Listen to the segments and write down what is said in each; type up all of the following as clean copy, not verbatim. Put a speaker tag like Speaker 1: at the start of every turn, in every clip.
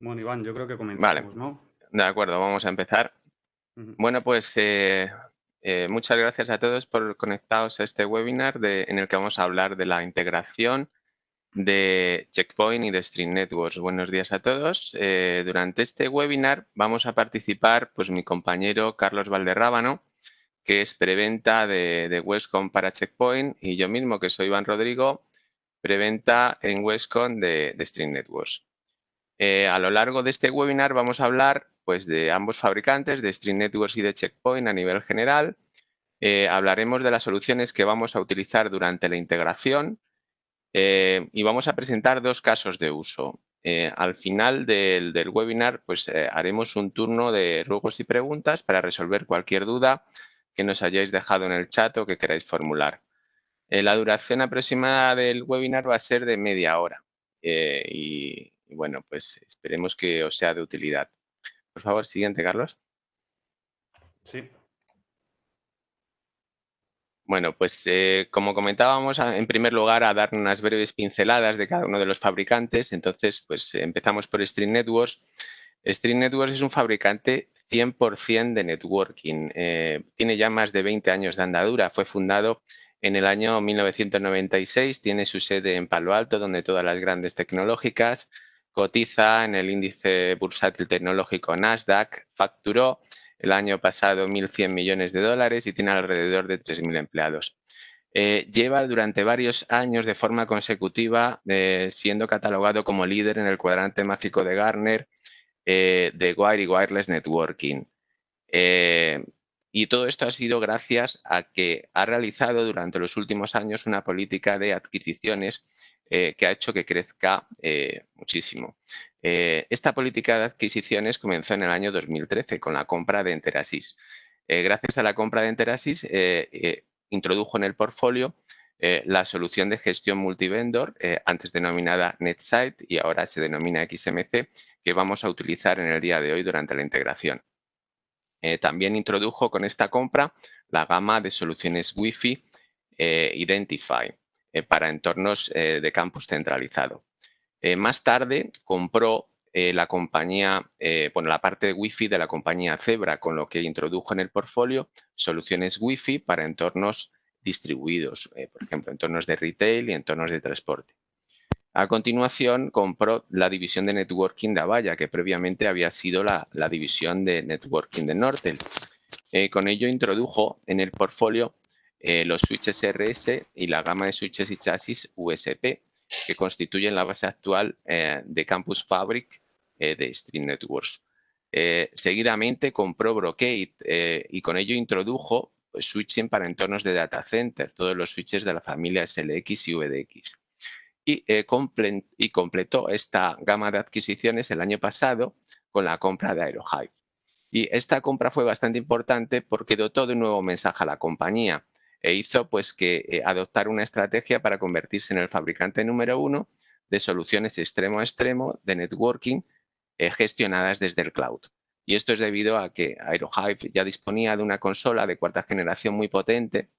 Speaker 1: Bueno, Iván, yo creo que
Speaker 2: Vale,
Speaker 1: comenzamos, ¿no?
Speaker 2: de acuerdo, vamos a empezar.
Speaker 1: Ujú.
Speaker 2: Bueno, pues muchas gracias a todos por conectaros a este webinar en el que vamos a hablar de la integración de Checkpoint y de Stream Networks. Buenos días a todos. Durante este webinar vamos a participar pues mi compañero Carlos Valderrábano, que es preventa de Westcon para Checkpoint, y yo mismo, que soy Iván Rodrigo, preventa en Westcon de Stream Networks. A lo largo de este webinar vamos a hablar pues, de ambos fabricantes, de Stream Networks y de Checkpoint a nivel general. Hablaremos de las soluciones que vamos a utilizar durante la integración y vamos a presentar dos casos de uso. Al final del webinar pues, haremos un turno de ruegos y preguntas para resolver cualquier duda que nos hayáis dejado en el chat o que queráis formular. La duración aproximada del webinar va a ser de media hora y bueno, pues esperemos que os sea de utilidad. Por favor, siguiente, Carlos.
Speaker 1: Sí.
Speaker 2: Bueno, pues como comentábamos, en primer lugar, a dar unas breves pinceladas de cada uno de los fabricantes. Entonces, pues empezamos por Stream Networks. Stream Networks es un fabricante 100% de networking. Tiene ya más de 20 años de andadura. Fue fundado en el año 1996. Tiene su sede en Palo Alto, donde todas las grandes tecnológicas. Cotiza en el índice bursátil tecnológico Nasdaq. Facturó el año pasado 1.100 millones de dólares y tiene alrededor de 3.000 empleados. Lleva durante varios años de forma consecutiva siendo catalogado como líder en el cuadrante mágico de Gartner de Wire y Wireless Networking. Y todo esto ha sido gracias a que ha realizado durante los últimos años una política de adquisiciones que ha hecho que crezca muchísimo. Esta política de adquisiciones comenzó en el año 2013 con la compra de Enterasys. Gracias a la compra de Enterasys, introdujo en el portfolio la solución de gestión multivendor, antes denominada NetSite y ahora se denomina XMC, que vamos a utilizar en el día de hoy durante la integración. También introdujo con esta compra la gama de soluciones Wi-Fi Identify para entornos de campus centralizado. Más tarde compró la compañía, la parte de Wi-Fi de la compañía Zebra, con lo que introdujo en el portfolio soluciones Wi-Fi para entornos distribuidos, por ejemplo, entornos de retail y entornos de transporte. A continuación, compró la división de networking de Avaya, que previamente había sido la división de networking de Nortel. Con ello introdujo en el portfolio los switches RS y la gama de switches y chasis USP, que constituyen la base actual de Campus Fabric de Stream Networks. Seguidamente compró Brocade y con ello introdujo pues, switching para entornos de data center, todos los switches de la familia SLX y VDX. Y completó esta gama de adquisiciones el año pasado con la compra de Aerohive. Y esta compra fue bastante importante porque dotó de un nuevo mensaje a la compañía e hizo pues, que adoptar una estrategia para convertirse en el fabricante número 1 de soluciones extremo a extremo de networking gestionadas desde el cloud. Y esto es debido a que Aerohive ya disponía de una consola de cuarta generación muy potente,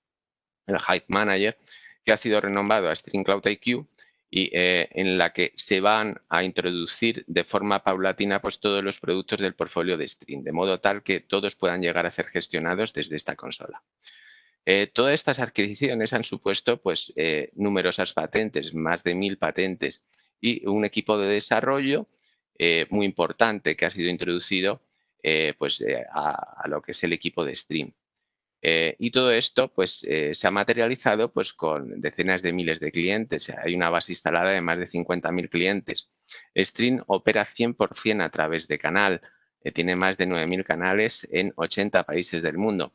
Speaker 2: el Hive Manager, que ha sido renombrado a Stream Cloud IQ y en la que se van a introducir de forma paulatina pues, todos los productos del portfolio de Stream, de modo tal que todos puedan llegar a ser gestionados desde esta consola. Todas estas adquisiciones han supuesto pues, numerosas patentes, más de 1.000 patentes, y un equipo de desarrollo muy importante que ha sido introducido a lo que es el equipo de Stream. Y todo esto pues, se ha materializado pues, con decenas de miles de clientes. Hay una base instalada de más de 50.000 clientes. Stream opera 100% a través de canal. Tiene más de 9.000 canales en 80 países del mundo.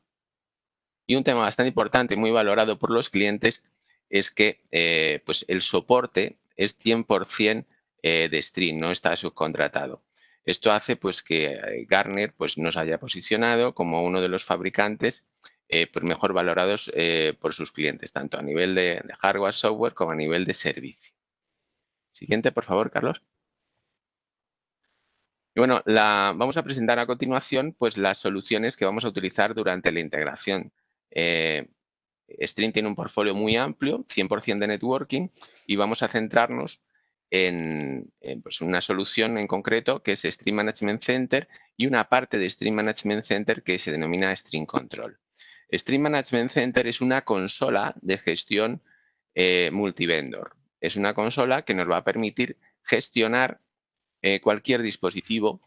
Speaker 2: Y un tema bastante importante, muy valorado por los clientes, es que pues el soporte es 100% de Stream, no está subcontratado. Esto hace pues, que Gartner pues, nos haya posicionado como uno de los fabricantes pues mejor valorados por sus clientes, tanto a nivel de hardware, software, como a nivel de servicio. Siguiente, por favor, Carlos. Y bueno, vamos a presentar a continuación pues, las soluciones que vamos a utilizar durante la integración. Stream tiene un portfolio muy amplio, 100% de networking, y vamos a centrarnos pues una solución en concreto que es Stream Management Center y una parte de Stream Management Center que se denomina Stream Control. Stream Management Center es una consola de gestión multivendor. Es una consola que nos va a permitir gestionar cualquier dispositivo,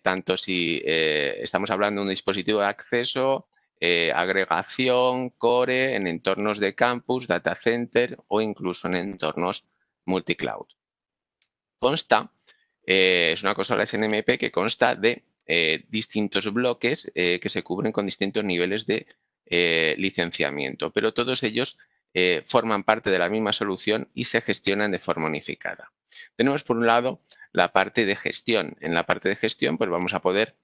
Speaker 2: tanto si estamos hablando de un dispositivo de acceso, agregación, core, en entornos de campus, data center o incluso en entornos multicloud. Consta, es una consola SNMP que consta de distintos bloques que se cubren con distintos niveles de licenciamiento, pero todos ellos forman parte de la misma solución y se gestionan de forma unificada. Tenemos por un lado la parte de gestión. En la parte de gestión pues vamos a poder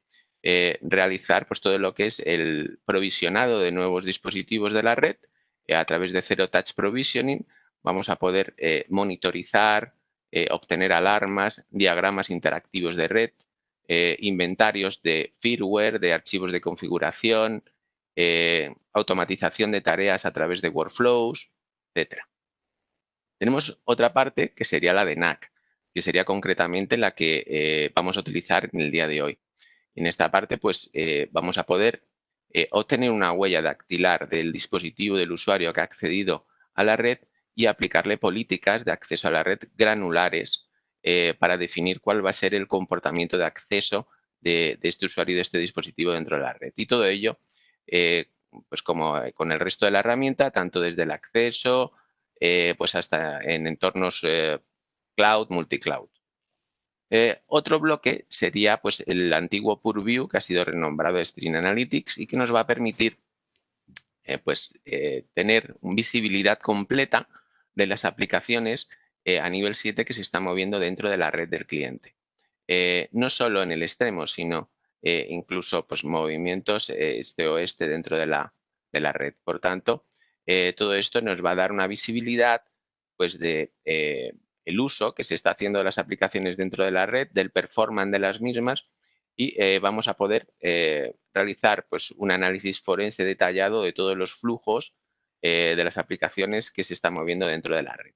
Speaker 2: realizar pues, todo lo que es el provisionado de nuevos dispositivos de la red a través de Zero Touch Provisioning. Vamos a poder monitorizar, obtener alarmas, diagramas interactivos de red, inventarios de firmware, de archivos de configuración, automatización de tareas a través de workflows, etc. Tenemos otra parte que sería la de NAC, que sería concretamente la que vamos a utilizar en el día de hoy. En esta parte, pues, vamos a poder obtener una huella dactilar del dispositivo del usuario que ha accedido a la red y aplicarle políticas de acceso a la red granulares para definir cuál va a ser el comportamiento de acceso de este usuario y de este dispositivo dentro de la red. Y todo ello, pues como con el resto de la herramienta, tanto desde el acceso, pues hasta en entornos cloud, multicloud. Otro bloque sería pues, el antiguo Purview, que ha sido renombrado Stream Analytics y que nos va a permitir tener visibilidad completa de las aplicaciones a nivel 7 que se están moviendo dentro de la red del cliente. No solo en el extremo, sino incluso pues, movimientos este-oeste dentro de la red. Por tanto, todo esto nos va a dar una visibilidad pues, de el uso que se está haciendo de las aplicaciones dentro de la red, del performance de las mismas y vamos a poder realizar pues, un análisis forense detallado de todos los flujos de las aplicaciones que se están moviendo dentro de la red.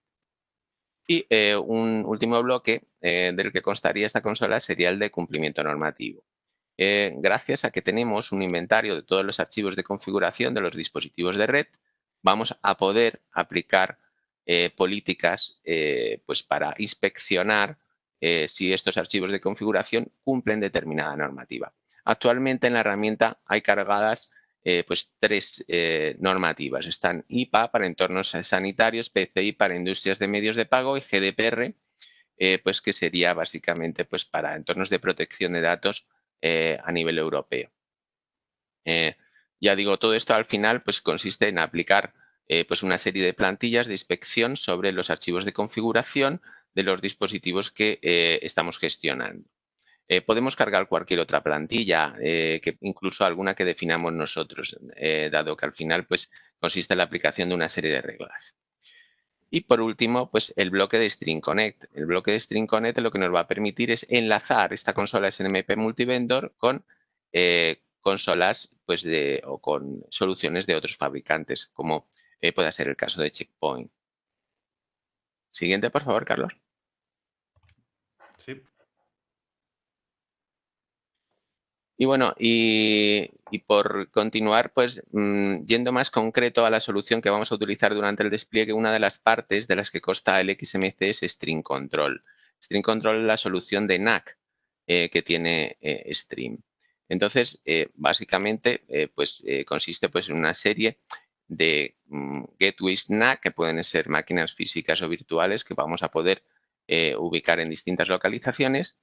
Speaker 2: Y un último bloque del que constaría esta consola sería el de cumplimiento normativo. Gracias a que tenemos un inventario de todos los archivos de configuración de los dispositivos de red, vamos a poder aplicar políticas pues para inspeccionar si estos archivos de configuración cumplen determinada normativa. Actualmente en la herramienta hay cargadas pues tres normativas. Están IPA para entornos sanitarios, PCI para industrias de medios de pago y GDPR, pues que sería básicamente pues para entornos de protección de datos a nivel europeo. Ya digo, todo esto al final pues consiste en aplicar pues una serie de plantillas de inspección sobre los archivos de configuración de los dispositivos que estamos gestionando. Podemos cargar cualquier otra plantilla, que incluso alguna que definamos nosotros, dado que al final pues, consiste en la aplicación de una serie de reglas. Y por último, pues el bloque de Stream Connect. El bloque de Stream Connect lo que nos va a permitir es enlazar esta consola SNMP multivendor con consolas pues, o con soluciones de otros fabricantes, como pueda ser el caso de Checkpoint. Siguiente, por favor, Carlos.
Speaker 1: Sí.
Speaker 2: Y bueno, y por continuar, pues yendo más concreto a la solución que vamos a utilizar durante el despliegue, una de las partes de las que consta el XMC es Stream Control. Stream Control es la solución de NAC que tiene Stream. Entonces, básicamente, consiste pues, en una serie de gateways NAC que pueden ser máquinas físicas o virtuales que vamos a poder ubicar en distintas localizaciones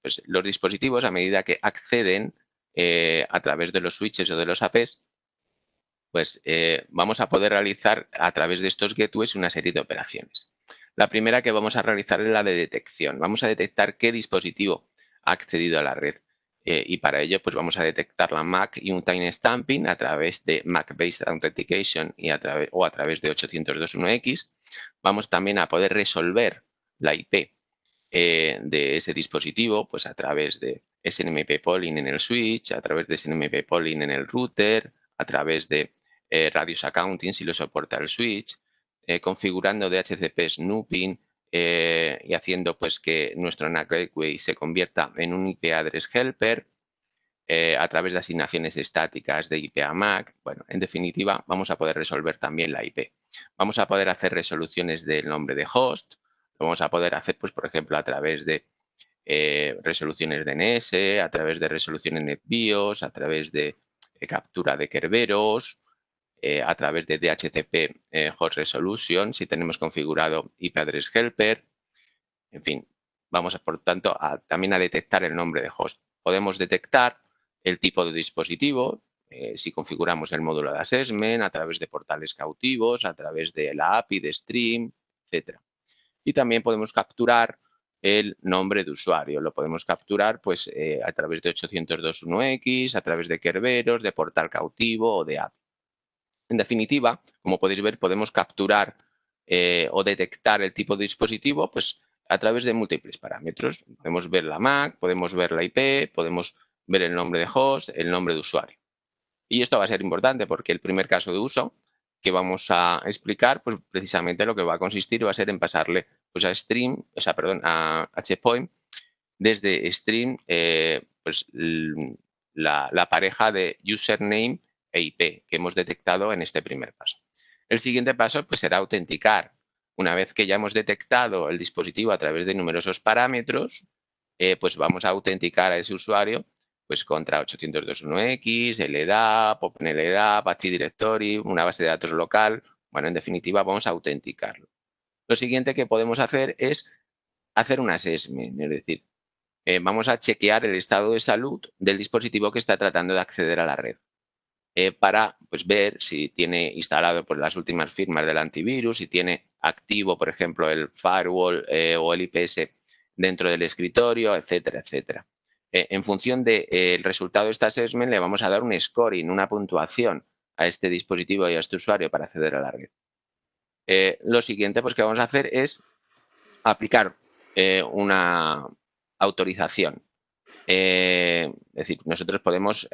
Speaker 2: pues los dispositivos, a medida que acceden a través de los switches o de los APs, pues vamos a poder realizar a través de estos gateways una serie de operaciones. La primera que vamos a realizar es la de detección. Vamos a detectar qué dispositivo ha accedido a la red. Y para ello, pues vamos a detectar la MAC y un timestamping a través de MAC-based authentication y a través de 802.1x. Vamos también a poder resolver la IP de ese dispositivo pues a través de SNMP polling en el switch, a través de SNMP polling en el router, a través de radius accounting si lo soporta el switch, configurando DHCP snooping y haciendo pues que nuestro NAT Gateway se convierta en un IP Address Helper a través de asignaciones estáticas de IP a MAC. Bueno, en definitiva, vamos a poder resolver también la IP. Vamos a poder hacer resoluciones del nombre de host. Lo vamos a poder hacer, pues, por ejemplo, a través de resoluciones DNS, a través de resoluciones NetBIOS, a través de captura de Kerberos, a través de DHCP Host Resolution, si tenemos configurado IP Address Helper. En fin, vamos, por tanto, también a detectar el nombre de host. Podemos detectar el tipo de dispositivo, si configuramos el módulo de assessment, a través de portales cautivos, a través de la API de Stream, etc. Y también podemos capturar el nombre de usuario. Lo podemos capturar pues, a través de 802.1x, a través de Kerberos, de portal cautivo o de API. En definitiva, como podéis ver, podemos capturar o detectar el tipo de dispositivo pues, a través de múltiples parámetros. Podemos ver la MAC, podemos ver la IP, podemos ver el nombre de host, el nombre de usuario. Y esto va a ser importante porque el primer caso de uso que vamos a explicar, pues precisamente lo que va a consistir va a ser en pasarle pues, a Stream, o sea, perdón, a Checkpoint desde Stream pues, la pareja de username e IP que hemos detectado en este primer paso. El siguiente paso pues, será autenticar. Una vez que ya hemos detectado el dispositivo a través de numerosos parámetros, pues vamos a autenticar a ese usuario pues contra 802.1x, LDAP, OpenLDAP, Active Directory, una base de datos local. Bueno, en definitiva, vamos a autenticarlo. Lo siguiente que podemos hacer es hacer un assessment, es decir, vamos a chequear el estado de salud del dispositivo que está tratando de acceder a la red. Para pues, ver si tiene instalado pues, las últimas firmas del antivirus, si tiene activo, por ejemplo, el firewall o el IPS dentro del escritorio, etcétera, etcétera. En función del resultado de este assessment, le vamos a dar un scoring, una puntuación a este dispositivo y a este usuario para acceder a la red. Lo siguiente pues, que vamos a hacer es aplicar una autorización. Es decir, nosotros podemos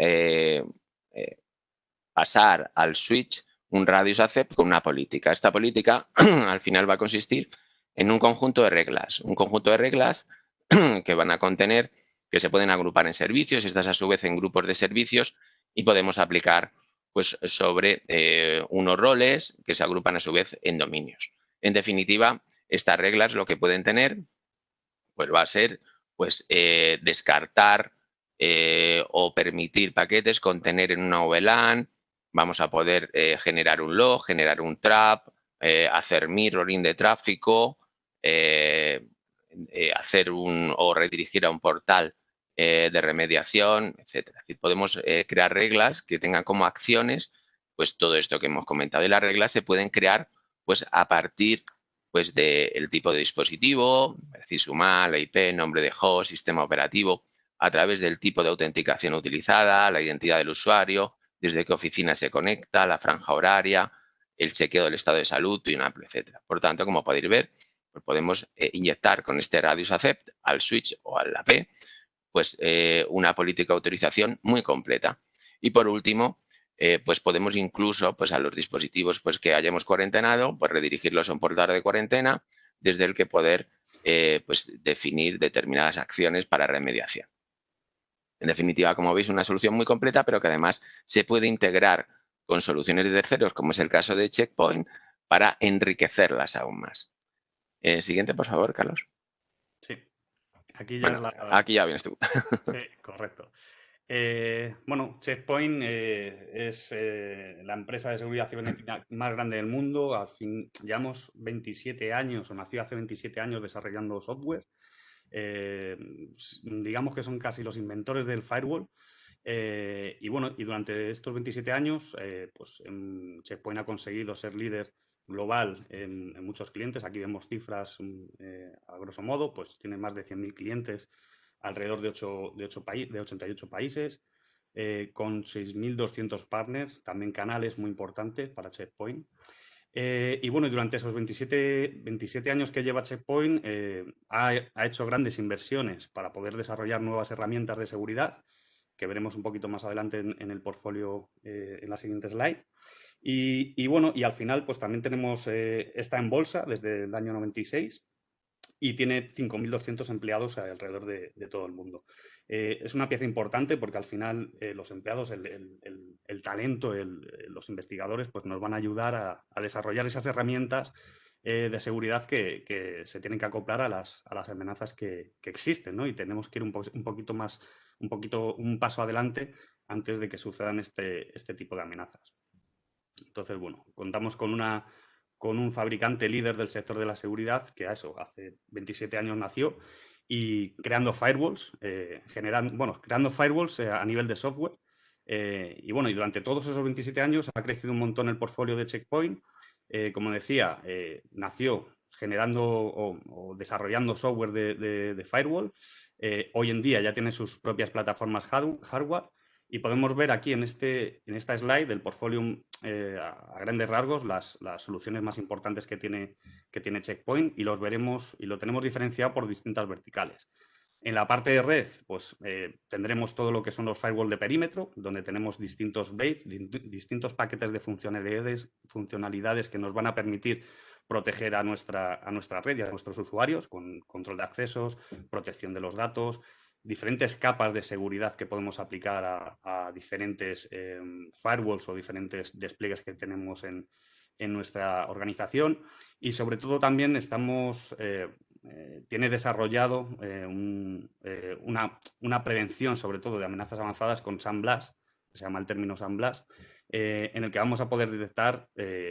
Speaker 2: pasar al switch un radius accept con una política. Esta política al final va a consistir en un conjunto de reglas que van a contener, que se pueden agrupar en servicios, estas a su vez en grupos de servicios y podemos aplicar pues, sobre unos roles que se agrupan a su vez en dominios. En definitiva, estas reglas lo que pueden tener pues va a ser pues, descartar o permitir paquetes contener en una VLAN. Vamos a poder generar un log, generar un trap, hacer mirroring de tráfico, hacer o redirigir a un portal de remediación, etc. Es decir, podemos crear reglas que tengan como acciones pues todo esto que hemos comentado. Y las reglas se pueden crear pues a partir pues del tipo de dispositivo, es decir, su MAC, la IP, nombre de host, sistema operativo, a través del tipo de autenticación utilizada, la identidad del usuario, desde qué oficina se conecta, la franja horaria, el chequeo del estado de salud, TUINAPL, etc. Por tanto, como podéis ver, pues podemos inyectar con este radius accept al switch o al AP pues, una política de autorización muy completa. Y por último, pues podemos incluso pues a los dispositivos pues, que hayamos cuarentenado, pues redirigirlos a un portal de cuarentena desde el que poder pues, definir determinadas acciones para remediación. En definitiva, como veis, una solución muy completa, pero que además se puede integrar con soluciones de terceros, como es el caso de Checkpoint, para enriquecerlas aún más. Siguiente, por favor, Carlos.
Speaker 1: Sí. Aquí ya
Speaker 2: bueno, aquí ya vienes tú.
Speaker 1: Sí, correcto. Bueno, Checkpoint es la empresa de seguridad cibernética más grande del mundo. Al fin, llevamos 27 años, o nació hace 27 años desarrollando software. Digamos que son casi los inventores del firewall. Y bueno, y durante estos 27 años, pues Checkpoint ha conseguido ser líder global en muchos clientes. Aquí vemos cifras a grosso modo, pues tiene más de 100.000 clientes alrededor de 88 países, con 6.200 partners, también canales muy importantes para Checkpoint. Y bueno, durante esos 27 años que lleva Checkpoint, ha hecho grandes inversiones para poder desarrollar nuevas herramientas de seguridad, que veremos un poquito más adelante en el portfolio en la siguiente slide. Y bueno, y al final pues también tenemos, está en bolsa desde el año 96 y tiene 5.200 empleados alrededor de todo el mundo. Es una pieza importante porque al final los empleados, el talento, los investigadores, pues nos van a ayudar a desarrollar esas herramientas de seguridad que se tienen que acoplar a las amenazas que existen, ¿no? Y tenemos que ir un poquito más, un paso adelante antes de que sucedan este tipo de amenazas. Entonces, bueno, contamos con un fabricante líder del sector de la seguridad que a eso, hace 27 años nació y creando firewalls, creando firewalls a nivel de software. Y bueno, y durante todos esos 27 años ha crecido un montón el portfolio de Check Point. Como decía, nació generando o desarrollando software de firewall. Hoy en día ya tiene sus propias plataformas hardware. Y podemos ver aquí en esta slide del portfolio a grandes rasgos las soluciones más importantes que tiene Check Point y los veremos y lo tenemos diferenciado por distintas verticales. En la parte de red, pues tendremos todo lo que son los firewall de perímetro, donde tenemos distintos blades, distintos paquetes de funcionalidades que nos van a permitir proteger a nuestra red y a nuestros usuarios con control de accesos, protección de los datos, diferentes capas de seguridad que podemos aplicar a diferentes firewalls o diferentes despliegues que tenemos en nuestra organización y sobre todo también tiene desarrollado una prevención sobre todo de amenazas avanzadas con SandBlast, que se llama el término SandBlast, en el que vamos a poder detectar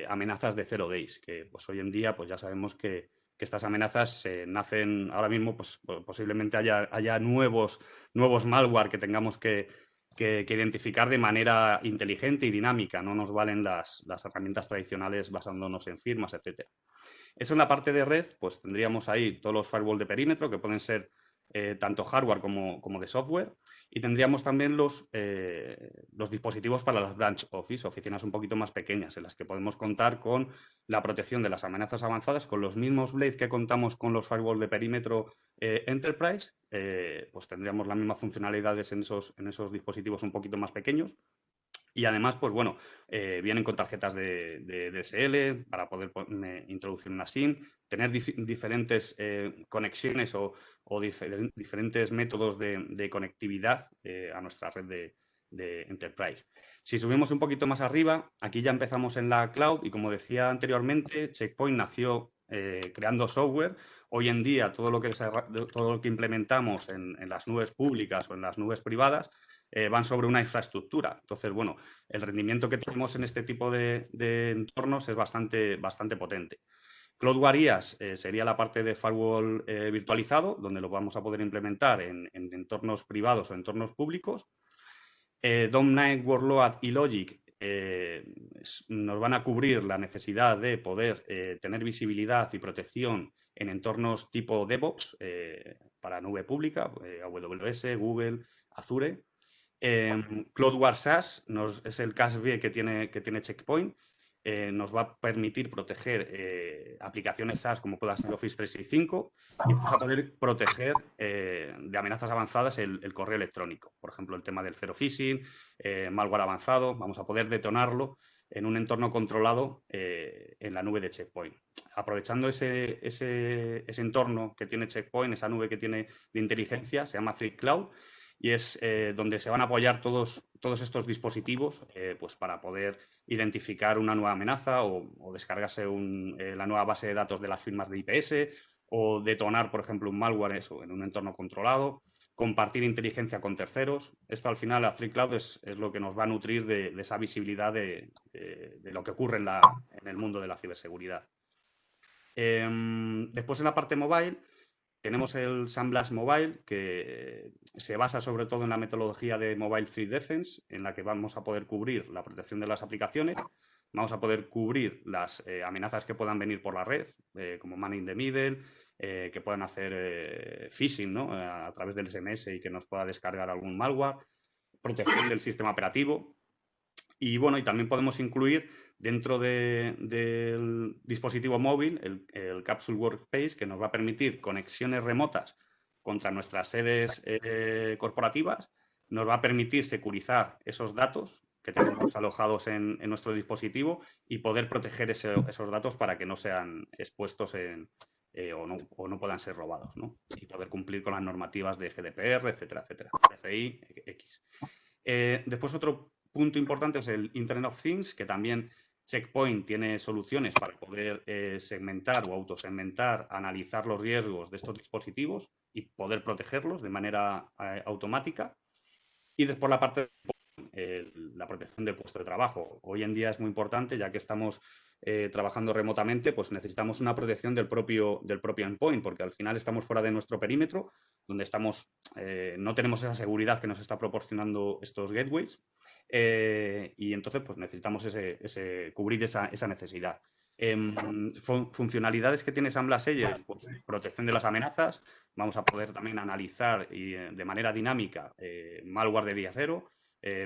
Speaker 1: amenazas de 0 days, que pues hoy en día pues ya sabemos que estas amenazas nacen ahora mismo, pues posiblemente haya nuevos malware que tengamos que identificar de manera inteligente y dinámica. No nos valen las herramientas tradicionales basándonos en firmas, etcétera. Eso en la parte de red, pues tendríamos ahí todos los firewall de perímetro, que pueden ser tanto hardware como de software, y tendríamos también los dispositivos para las branch office, oficinas un poquito más pequeñas, en las que podemos contar con la protección de las amenazas avanzadas, con los mismos blades que contamos con los firewall de perímetro Enterprise, pues tendríamos las mismas funcionalidades en esos dispositivos un poquito más pequeños. Y además, pues bueno, vienen con tarjetas de DSL para poder introducir una SIM, tener diferentes conexiones o diferentes métodos de conectividad a nuestra red de Enterprise. Si subimos un poquito más arriba, aquí ya empezamos en la cloud y como decía anteriormente, Check Point nació creando software. Hoy en día todo lo que implementamos en las nubes públicas o en las nubes privadas van sobre una infraestructura. Entonces, bueno, el rendimiento que tenemos en este tipo de entornos es bastante potente. CloudWare IaaS sería la parte de firewall virtualizado, donde lo vamos a poder implementar en entornos privados o entornos públicos. DOM Network Load y Logic nos van a cubrir la necesidad de poder tener visibilidad y protección en entornos tipo DevOps para nube pública, AWS, Google, Azure. CloudWare SaaS es el CASB que tiene Check Point. Nos va a permitir proteger aplicaciones SaaS como pueda ser Office 365 y vamos a poder proteger de amenazas avanzadas el correo electrónico. Por ejemplo, el tema del zero phishing, malware avanzado, vamos a poder detonarlo en un entorno controlado en la nube de Check Point. Aprovechando ese entorno que tiene Check Point, esa nube que tiene de inteligencia, se llama Free Cloud, y es donde se van a apoyar todos estos dispositivos pues para poder identificar una nueva amenaza o descargarse la nueva base de datos de las firmas de IPS o detonar, por ejemplo, un malware en un entorno controlado, compartir inteligencia con terceros. Esto al final, la Free Cloud es lo que nos va a nutrir de esa visibilidad de lo que ocurre en el mundo de la ciberseguridad. Después en la parte mobile tenemos el SandBlast Mobile, que se basa sobre todo en la metodología de Mobile Threat Defense, en la que vamos a poder cubrir la protección de las aplicaciones, vamos a poder cubrir las amenazas que puedan venir por la red, como man in the middle, que puedan hacer phishing, ¿no? A través del SMS y que nos pueda descargar algún malware, protección del sistema operativo. Y bueno, y también podemos incluir dentro del dispositivo móvil el Capsule Workspace, que nos va a permitir conexiones remotas contra nuestras sedes corporativas, nos va a permitir securizar esos datos que tenemos alojados en nuestro dispositivo y poder proteger esos datos para que no sean expuestos o no puedan ser robados, ¿no? Y poder cumplir con las normativas de GDPR, etcétera, etcétera, PCI, X. Después otro punto importante es el Internet of Things, que también Check Point tiene soluciones para poder segmentar o autosegmentar, analizar los riesgos de estos dispositivos y poder protegerlos de manera automática. Y después la parte de la protección del puesto de trabajo. Hoy en día es muy importante, ya que estamos trabajando remotamente, pues necesitamos una protección del propio endpoint, porque al final estamos fuera de nuestro perímetro, donde estamos, no tenemos esa seguridad que nos está proporcionando estos gateways, y entonces pues necesitamos cubrir esa necesidad. Funcionalidades que tiene SandBlast Edge, pues, protección de las amenazas. Vamos a poder también analizar de manera dinámica malware de día cero.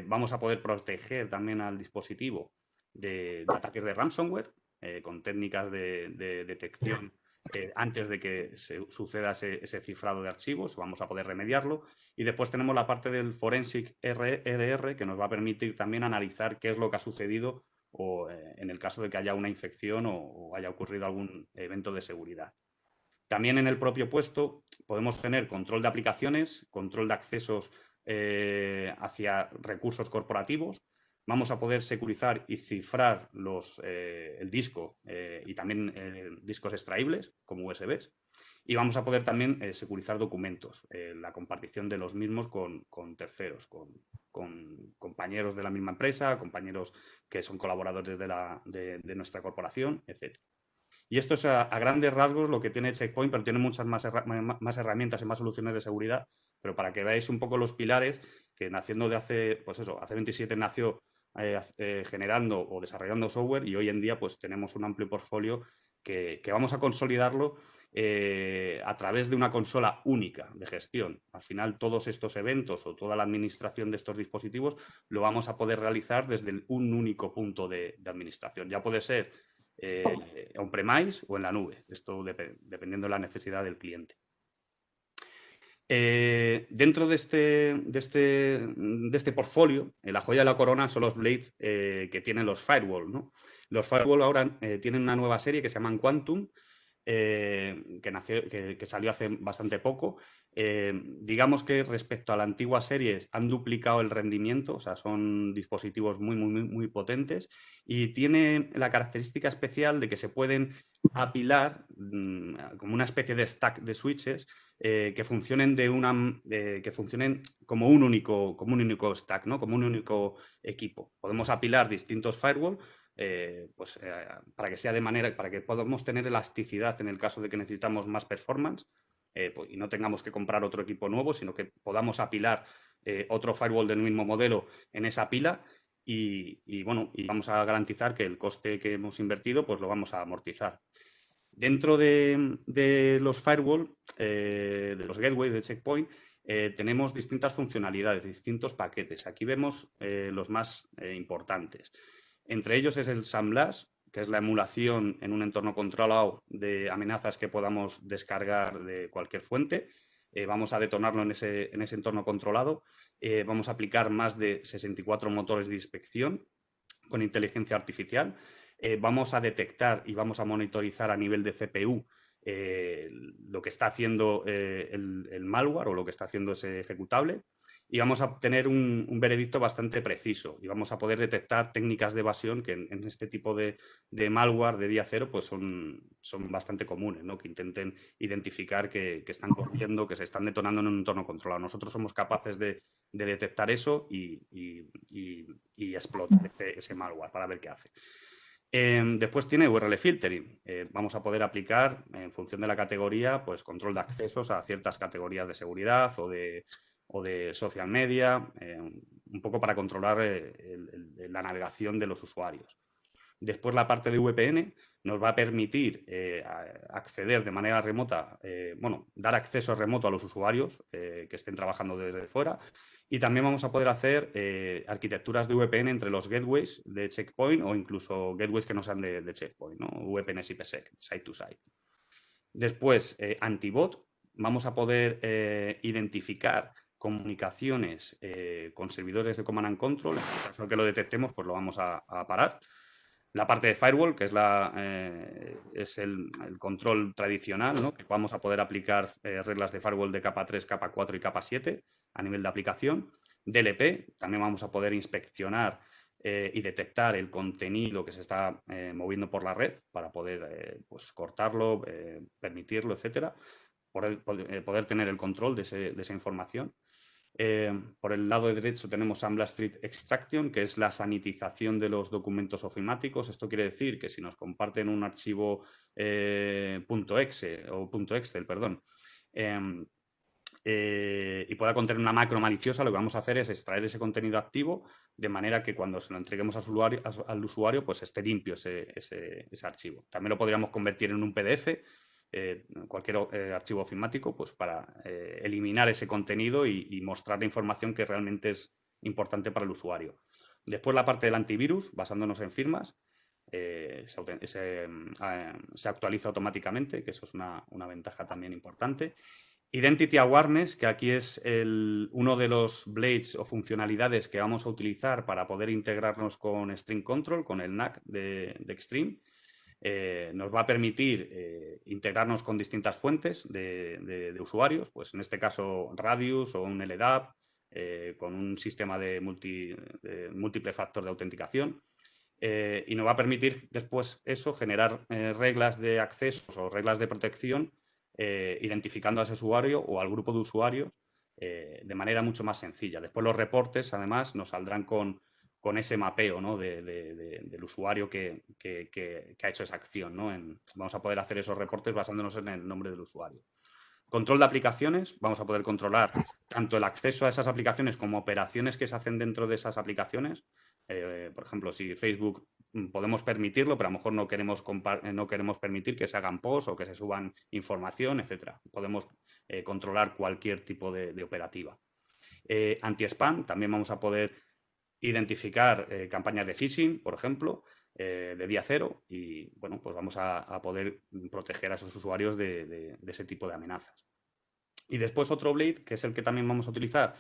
Speaker 1: Vamos a poder proteger también al dispositivo de ataques de ransomware con técnicas de detección antes de que suceda ese cifrado de archivos. Vamos a poder remediarlo. Y después tenemos la parte del Forensic EDR, que nos va a permitir también analizar qué es lo que ha sucedido o en el caso de que haya una infección o haya ocurrido algún evento de seguridad. También en el propio puesto podemos tener control de aplicaciones, control de accesos hacia recursos corporativos. Vamos a poder securizar y cifrar el disco y también discos extraíbles como USBs. Y vamos a poder también securizar documentos, la compartición de los mismos con terceros, con compañeros de la misma empresa, compañeros que son colaboradores de nuestra corporación, etc. Y esto es a grandes rasgos lo que tiene Check Point, pero tiene muchas más herramientas y más soluciones de seguridad. Pero para que veáis un poco los pilares, que naciendo de hace 27 nació generando o desarrollando software y hoy en día pues tenemos un amplio portfolio que vamos a consolidarlo a través de una consola única de gestión. Al final todos estos eventos o toda la administración de estos dispositivos lo vamos a poder realizar desde un único punto de administración. Ya puede ser on-premise o en la nube, esto dependiendo de la necesidad del cliente. Dentro de este portfolio, la joya de la corona son los blades que tienen los firewall, ¿no? Los firewall ahora tienen una nueva serie que se llaman Quantum, que salió hace bastante poco. Digamos que respecto a la antigua serie han duplicado el rendimiento, o sea, son dispositivos muy, muy, muy potentes y tiene la característica especial de que se pueden apilar como una especie de stack de switches que funcionen como un único stack, ¿no? Como un único equipo. Podemos apilar distintos firewall para que sea para que podamos tener elasticidad en el caso de que necesitamos más performance y no tengamos que comprar otro equipo nuevo, sino que podamos apilar otro firewall del mismo modelo en esa pila y vamos a garantizar que el coste que hemos invertido pues lo vamos a amortizar. Dentro de los firewall, de los gateways de Check Point, tenemos distintas funcionalidades, distintos paquetes. Aquí vemos los más importantes. Entre ellos es el SandBlast, que es la emulación en un entorno controlado de amenazas que podamos descargar de cualquier fuente. Vamos a detonarlo en ese entorno controlado. Vamos a aplicar más de 64 motores de inspección con inteligencia artificial. Vamos a detectar y vamos a monitorizar a nivel de CPU lo que está haciendo el malware o lo que está haciendo ese ejecutable y vamos a obtener un veredicto bastante preciso y vamos a poder detectar técnicas de evasión que en este tipo de malware de día cero pues son bastante comunes, ¿no? Que intenten identificar que están corriendo, que se están detonando en un entorno controlado. Nosotros somos capaces de detectar eso y explotar ese malware para ver qué hace. Después tiene URL filtering. Vamos a poder aplicar, en función de la categoría, pues control de accesos a ciertas categorías de seguridad o de social media, un poco para controlar la navegación de los usuarios. Después la parte de VPN nos va a permitir acceder de manera remota, dar acceso remoto a los usuarios que estén trabajando desde fuera. Y también vamos a poder hacer arquitecturas de VPN entre los gateways de Check Point o incluso gateways que no sean de Check Point, ¿no? VPNs IPsec, side to side. Después, antibot. Vamos a poder identificar comunicaciones con servidores de Command and Control. En el caso de que lo detectemos, pues lo vamos a parar. La parte de firewall, que es el control tradicional, ¿no? Que vamos a poder aplicar reglas de firewall de capa 3, capa 4 y capa 7 a nivel de aplicación. DLP, también vamos a poder inspeccionar y detectar el contenido que se está moviendo por la red para poder pues, cortarlo, permitirlo, etcétera. Poder tener el control de esa información. Por el lado derecho tenemos Ambla Street Extraction, que es la sanitización de los documentos ofimáticos. Esto quiere decir que si nos comparten un archivo .exe o .excel, perdón, y pueda contener una macro maliciosa, lo que vamos a hacer es extraer ese contenido activo de manera que cuando se lo entreguemos al usuario, pues esté limpio ese archivo. También lo podríamos convertir en un PDF, cualquier archivo ofimático, pues para eliminar ese contenido y mostrar la información que realmente es importante para el usuario. Después la parte del antivirus, basándonos en firmas, se actualiza automáticamente, que eso es una ventaja también importante. Identity Awareness, que aquí es uno de los blades o funcionalidades que vamos a utilizar para poder integrarnos con String Control, con el NAC de Extreme. Nos va a permitir integrarnos con distintas fuentes de usuarios, pues en este caso Radius o un LDAP, con un sistema de múltiple factor de autenticación. Y nos va a permitir después eso generar reglas de accesos o reglas de protección identificando a ese usuario o al grupo de usuarios de manera mucho más sencilla. Después los reportes, además, nos saldrán con ese mapeo, ¿no? del usuario que ha hecho esa acción, ¿no? Vamos a poder hacer esos reportes basándonos en el nombre del usuario. Control de aplicaciones, vamos a poder controlar tanto el acceso a esas aplicaciones como operaciones que se hacen dentro de esas aplicaciones. Por ejemplo, si Facebook podemos permitirlo, pero a lo mejor no queremos permitir que se hagan posts o que se suban información, etcétera. Podemos controlar cualquier tipo de operativa. Anti-spam, también vamos a poder identificar campañas de phishing, por ejemplo, de día cero y, bueno, pues vamos a poder proteger a esos usuarios de ese tipo de amenazas. Y después otro blade, que es el que también vamos a utilizar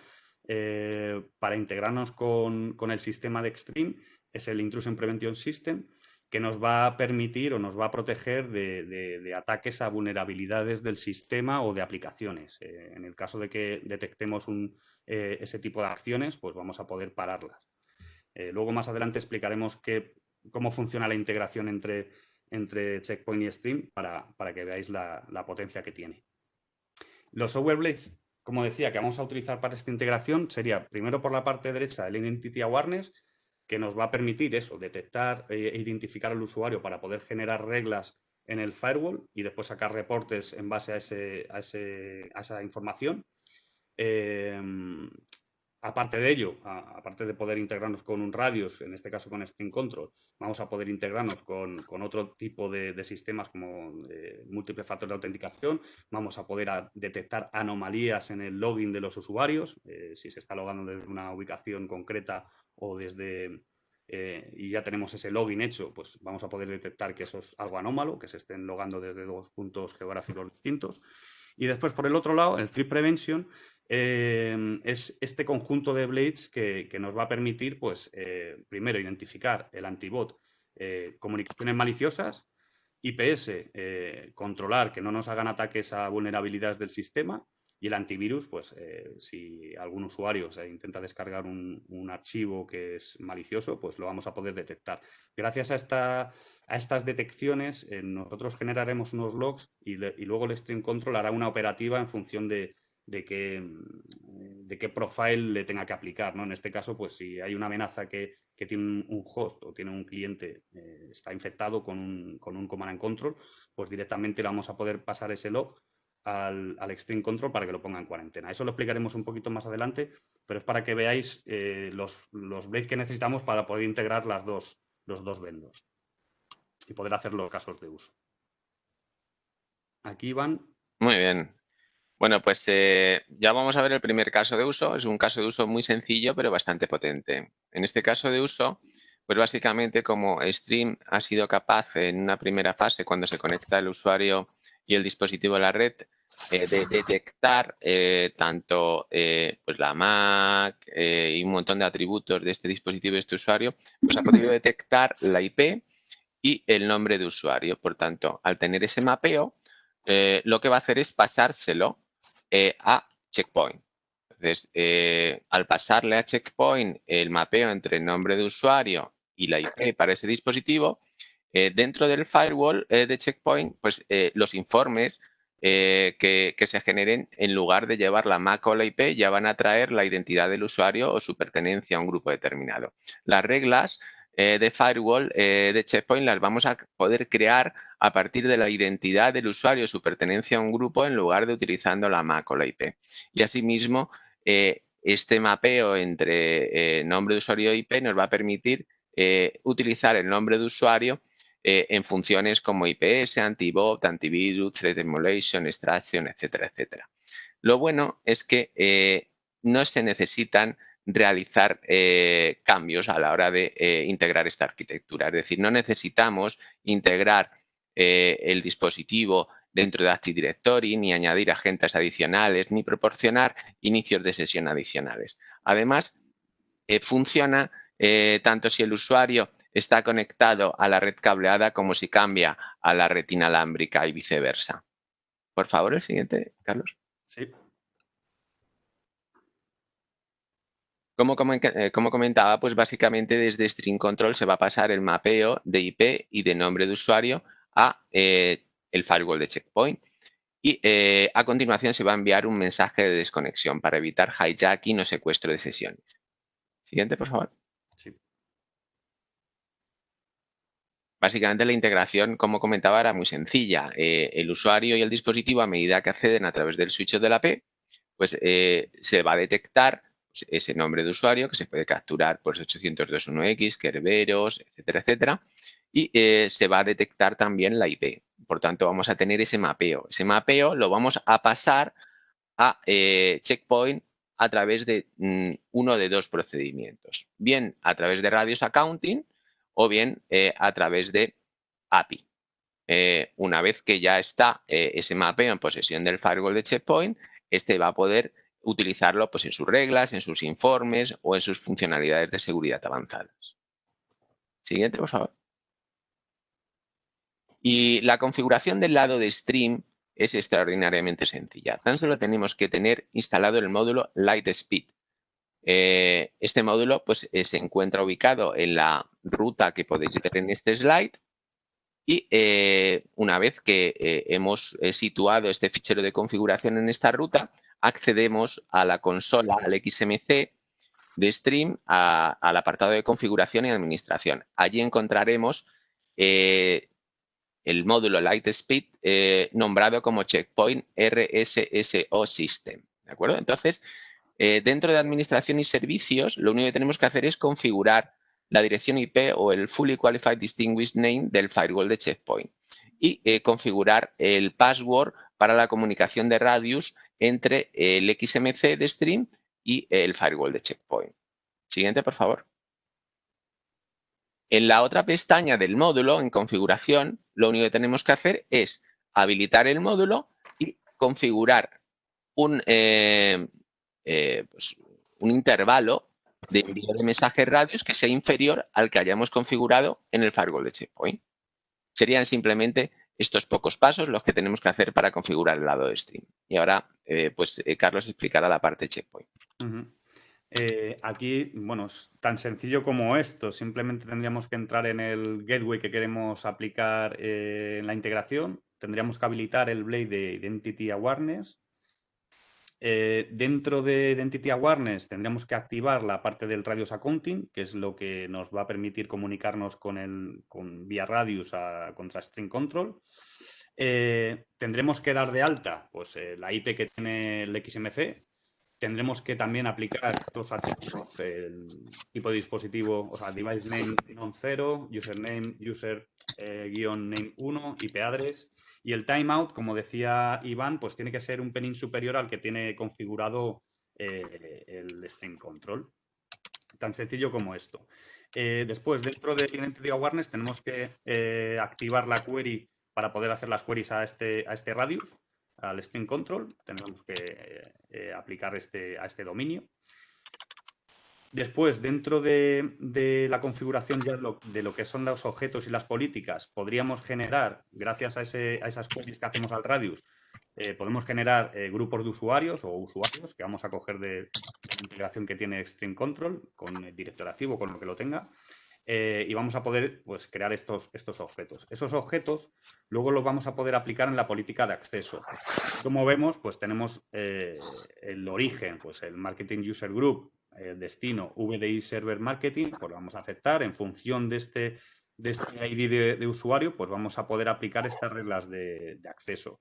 Speaker 1: para integrarnos con el sistema de Extreme, es el Intrusion Prevention System, que nos va a permitir o nos va a proteger de ataques a vulnerabilidades del sistema o de aplicaciones. En el caso de que detectemos ese tipo de acciones, pues vamos a poder pararlas. Luego más adelante explicaremos cómo funciona la integración entre Checkpoint y Extreme para que veáis la potencia que tiene. Los software blades, como decía, que vamos a utilizar para esta integración sería primero por la parte derecha el Identity Awareness, que nos va a permitir eso, detectar e identificar al usuario para poder generar reglas en el firewall y después sacar reportes en base a esa información. Aparte de ello, aparte de poder integrarnos con un Radius, en este caso con String Control, vamos a poder integrarnos con otro tipo de sistemas como múltiple factor de autenticación. Vamos a poder detectar anomalías en el login de los usuarios, si se está logando desde una ubicación concreta o desde... y ya tenemos ese login hecho, pues vamos a poder detectar que eso es algo anómalo, que se estén logando desde dos puntos geográficos distintos. Y después, por el otro lado, el Threat Prevention es este conjunto de blades que nos va a permitir, pues, primero, identificar el antibot, comunicaciones maliciosas, IPS, controlar que no nos hagan ataques a vulnerabilidades del sistema, y el antivirus, pues, si algún usuario intenta descargar un archivo que es malicioso, pues lo vamos a poder detectar. Gracias a estas detecciones, nosotros generaremos unos logs y luego el String Control hará una operativa en función de qué profile le tenga que aplicar, ¿no? En este caso, pues si hay una amenaza que tiene un host o tiene un cliente, está infectado con un command and control, pues directamente le vamos a poder pasar ese log al Extreme Control para que lo ponga en cuarentena. Eso lo explicaremos un poquito más adelante, pero es para que veáis los blades que necesitamos para poder integrar los dos vendors y poder hacer los casos de uso. Aquí van.
Speaker 2: Muy bien. Bueno, pues ya vamos a ver el primer caso de uso. Es un caso de uso muy sencillo, pero bastante potente. En este caso de uso, pues básicamente como Extreme ha sido capaz en una primera fase, cuando se conecta el usuario y el dispositivo a la red, de detectar tanto pues la MAC y un montón de atributos de este dispositivo, de este usuario, pues ha podido detectar la IP y el nombre de usuario. Por tanto, al tener ese mapeo, lo que va a hacer es pasárselo a Checkpoint. Entonces, al pasarle a Checkpoint el mapeo entre el nombre de usuario y la IP para ese dispositivo, dentro del firewall de Checkpoint, pues los informes que se generen, en lugar de llevar la MAC o la IP, ya van a traer la identidad del usuario o su pertenencia a un grupo determinado. Las reglas de firewall de Checkpoint las vamos a poder crear a partir de la identidad del usuario, su pertenencia a un grupo, en lugar de utilizando la MAC o la IP. Y asimismo, este mapeo entre nombre de usuario e IP nos va a permitir utilizar el nombre de usuario en funciones como IPS, anti-bot, antivirus, threat emulation, extraction, etcétera, etcétera. Lo bueno es que no se necesitan realizar cambios a la hora de integrar esta arquitectura. Es decir, no necesitamos integrar el dispositivo dentro de Active Directory, ni añadir agentes adicionales, ni proporcionar inicios de sesión adicionales. Además, funciona tanto si el usuario está conectado a la red cableada como si cambia a la red inalámbrica y viceversa. Por favor, el siguiente, Carlos.
Speaker 1: Sí.
Speaker 2: Como comentaba, pues básicamente desde String Control se va a pasar el mapeo de IP y de nombre de usuario a el firewall de Checkpoint. Y a continuación se va a enviar un mensaje de desconexión para evitar hijacking o secuestro de sesiones. Siguiente, por favor.
Speaker 1: Sí.
Speaker 2: Básicamente la integración, como comentaba, era muy sencilla. El usuario y el dispositivo, a medida que acceden a través del switch de la AP, pues se va a detectar ese nombre de usuario que se puede capturar por 802.1x, Kerberos, etcétera, etcétera. Y se va a detectar también la IP. Por tanto, vamos a tener ese mapeo. Ese mapeo lo vamos a pasar a Checkpoint a través de uno de dos procedimientos. Bien a través de Radius Accounting o bien a través de API. Una vez que ya está ese mapeo en posesión del firewall de Checkpoint, este va a poder utilizarlo pues, en sus reglas, en sus informes o en sus funcionalidades de seguridad avanzadas. Siguiente, por favor. Y la configuración del lado de Stream es extraordinariamente sencilla. Tan solo tenemos que tener instalado el módulo Lightspeed. Este módulo pues, se encuentra ubicado en la ruta que podéis ver en este slide. Y una vez que hemos situado este fichero de configuración en esta ruta, accedemos a la consola, al XMC de Stream, al apartado de configuración y administración. Allí encontraremos el módulo Lightspeed nombrado como Checkpoint RSSO System. ¿De acuerdo? Entonces, dentro de administración y servicios, lo único que tenemos que hacer es configurar la dirección IP o el Fully Qualified Distinguished Name del firewall de Checkpoint y configurar el password para la comunicación de Radius entre el XMC de Stream y el firewall de Checkpoint. Siguiente, por favor. En la otra pestaña del módulo, en configuración, lo único que tenemos que hacer es habilitar el módulo y configurar un intervalo de envío de mensajes radios que sea inferior al que hayamos configurado en el firewall de Checkpoint. Serían simplemente estos pocos pasos los que tenemos que hacer para configurar el lado de Stream. Y ahora, Carlos explicará la parte de Checkpoint.
Speaker 1: Aquí, bueno, es tan sencillo como esto. Simplemente tendríamos que entrar en el gateway que queremos aplicar en la integración. Tendríamos que habilitar el Blade de Identity Awareness. Dentro de Identity Awareness tendríamos que activar la parte del Radius Accounting, que es lo que nos va a permitir comunicarnos con vía Radius contra String Control. Tendremos que dar de alta pues, la IP que tiene el XMC. Tendremos que también aplicar estos atributos, el tipo de dispositivo, o sea, device name non-0, username, user-name 1, IP address. Y el timeout, como decía Iván, pues tiene que ser un pelín superior al que tiene configurado el string control. Tan sencillo como esto. Después, dentro de Identity Awareness, tenemos que activar la query para poder hacer las queries a este radius. al string control, tendremos que aplicar a este dominio. Después, dentro de la configuración ya de lo que son los objetos y las políticas, podríamos generar, gracias a esas queries que hacemos al Radius, podemos generar grupos de usuarios o usuarios que vamos a coger de la integración que tiene Stream Control con el director activo, con lo que lo tenga, y vamos a poder pues, crear estos objetos. Esos objetos luego los vamos a poder aplicar en la política de acceso. Como vemos, pues tenemos el origen, pues el Marketing User Group, el destino VDI Server Marketing, pues lo vamos a aceptar. En función de este ID de usuario, pues vamos a poder aplicar estas reglas de acceso.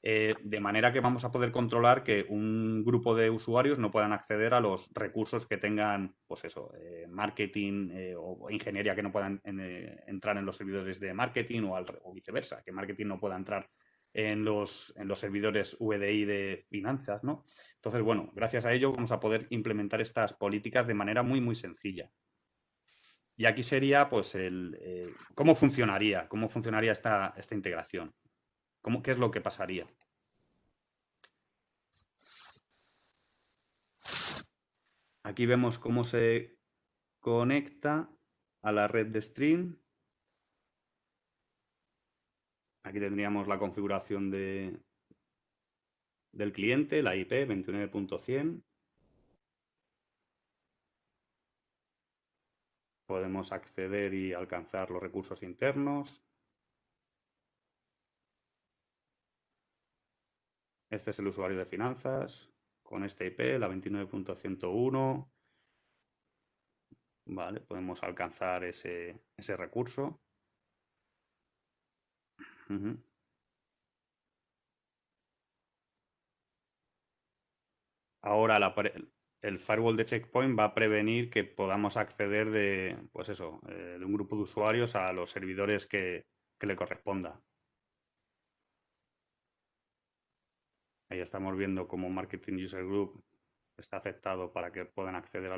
Speaker 1: De manera que vamos a poder controlar que un grupo de usuarios no puedan acceder a los recursos que tengan, pues eso, marketing o ingeniería que no puedan entrar en los servidores de marketing o viceversa, que marketing no pueda entrar en los servidores VDI de finanzas, ¿no? Entonces, bueno, gracias a ello vamos a poder implementar estas políticas de manera muy, muy sencilla. Y aquí sería, pues, cómo funcionaría esta integración. ¿Qué es lo que pasaría? Aquí vemos cómo se conecta a la red de stream. Aquí tendríamos la configuración del cliente, la IP 29.100. Podemos acceder y alcanzar los recursos internos. Este es el usuario de finanzas con esta IP, la 29.101. Vale, podemos alcanzar ese recurso. Ahora el firewall de Checkpoint va a prevenir que podamos acceder de un grupo de usuarios a los servidores que le corresponda. Ahí estamos viendo cómo Marketing User Group está aceptado para que puedan acceder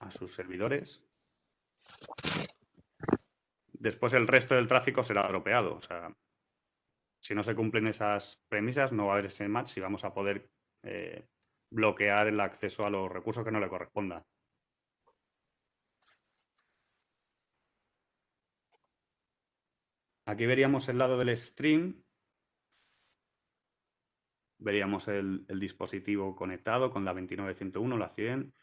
Speaker 1: a sus servidores. Después el resto del tráfico será dropeado. O sea, si no se cumplen esas premisas, no va a haber ese match y vamos a poder bloquear el acceso a los recursos que no le correspondan. Aquí veríamos el lado del stream. Veríamos el dispositivo conectado con la 29.101, la 100,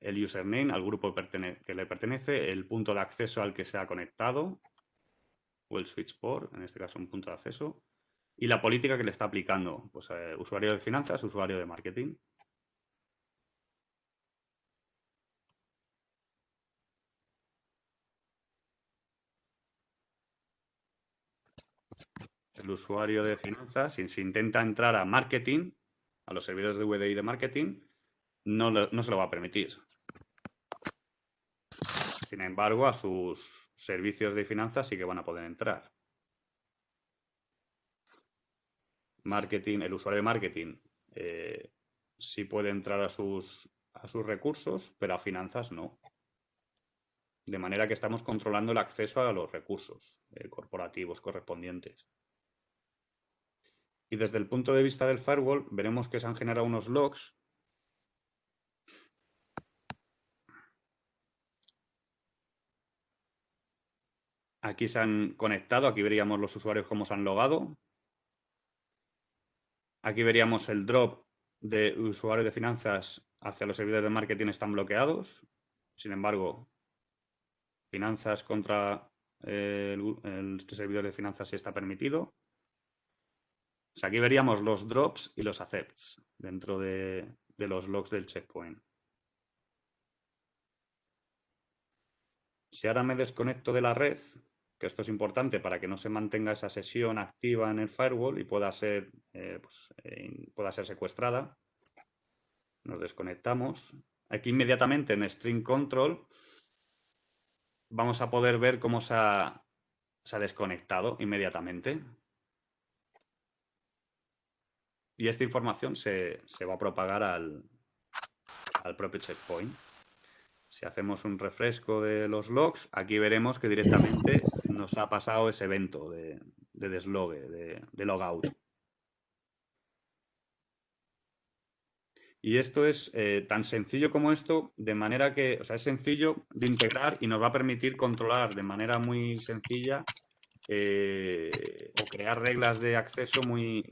Speaker 1: el username al grupo que le pertenece, el punto de acceso al que se ha conectado, o el switch port, en este caso un punto de acceso, y la política que le está aplicando, pues usuario de finanzas, usuario de marketing. El usuario de finanzas, si se intenta entrar a marketing, a los servidores de VDI de marketing, no se lo va a permitir. Sin embargo, a sus servicios de finanzas sí que van a poder entrar. Marketing, el usuario de marketing sí puede entrar a sus recursos, pero a finanzas no. De manera que estamos controlando el acceso a los recursos corporativos correspondientes. Y desde el punto de vista del firewall, veremos que se han generado unos logs. Aquí se han conectado, aquí veríamos los usuarios cómo se han logado. Aquí veríamos el drop de usuarios de finanzas hacia los servidores de marketing están bloqueados. Sin embargo, finanzas contra el servidor de finanzas sí está permitido. O sea, aquí veríamos los drops y los accepts dentro de los logs del checkpoint. Si ahora me desconecto de la red, que esto es importante para que no se mantenga esa sesión activa en el firewall y pueda ser secuestrada, nos desconectamos. Aquí inmediatamente en String Control vamos a poder ver cómo se ha desconectado inmediatamente. Y esta información se va a propagar al propio checkpoint. Si hacemos un refresco de los logs, aquí veremos que directamente nos ha pasado ese evento de deslogue, de logout. Y esto es tan sencillo como esto, de manera que, o sea, es sencillo de integrar y nos va a permitir controlar de manera muy sencilla o crear reglas de acceso muy